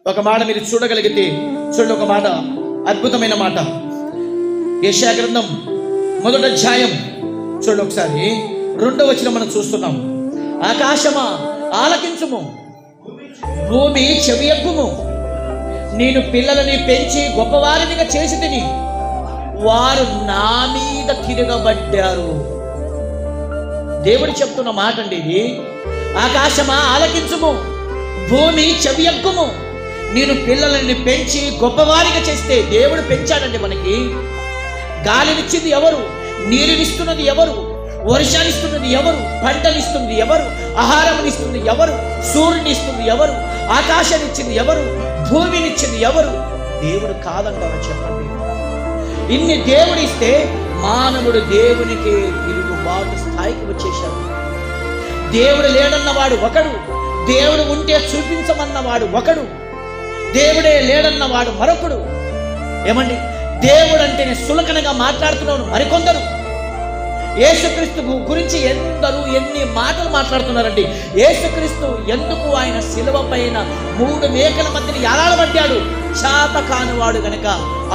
ఒక మాట మీరు చూడగలిగితే చూడండి, ఒక మాట, అద్భుతమైన మాట. యెషయా గ్రంథం 1వ అధ్యాయం చూడండి ఒకసారి, 2వ వచనం మనం చూస్తున్నాం. ఆకాశమా ఆలకించుము, భూమి చెవియొగ్గుము, నేను పిల్లలని పెంచి గొప్పవారినిగా చేసి తిని వారు నా మీద తిరగబడ్డారు. దేవుడు చెప్తున్న మాట అండి ఇది. ఆకాశమా ఆలకించుము, భూమి చెవియొగ్గుము, నేను పిల్లలని పెంచి గొప్పవారిగా చేస్తే. దేవుడు పెంచాడండి. మనకి గాలినిచ్చింది ఎవరు? నీరునిస్తున్నది ఎవరు? వర్షాన్నిస్తున్నది ఎవరు? పంటనిస్తుంది ఎవరు? ఆహారమునిస్తుంది ఎవరు? సూర్యుని ఇస్తుంది ఎవరు? ఆకాశాన్నిచ్చింది ఎవరు? భూమినిచ్చింది ఎవరు? దేవుడు కాదంటారా చెప్పండి? ఇన్ని దేవుడు ఇస్తే మానవుడు దేవునికి తిరుగుబాటు స్థాయికి వచ్చేశాడు. దేవుడు లేడన్నవాడు ఒకడు, దేవుడు ఉంటే చూపించమన్నవాడు ఒకడు, దేవుడే లేడన్నవాడు మరొకడు. ఏమండి, దేవుడు అంటేనే సులకనగా మాట్లాడుతున్నాడు మరికొందరు. యేసుక్రీస్తు గురించి ఎందరూ ఎన్ని మాటలు మాట్లాడుతున్నారండి. యేసుక్రీస్తు ఎందుకు ఆయన శిలువ పైన 3 మేకల మధ్యని యాలాడబడ్డాడు? చేత కానివాడు గనక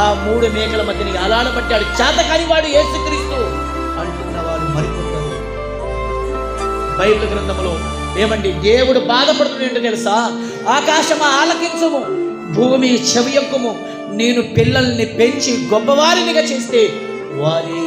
ఆ 3 మేకల మధ్యని యాలాడబడ్డాడు. చేత కానివాడు యేసుక్రీస్తు అంటున్నవాడు మరికొందరు. బైబిల్ గ్రంథంలో ఏమండి దేవుడు బాధపడుతుంది ఏంటో తెలుసా? ఆకాశమా ఆలకించుము, భూమి చెవియొగ్గుము, నేను పిల్లల్ని పెంచి గొప్పవారినిగా చేస్తే వారే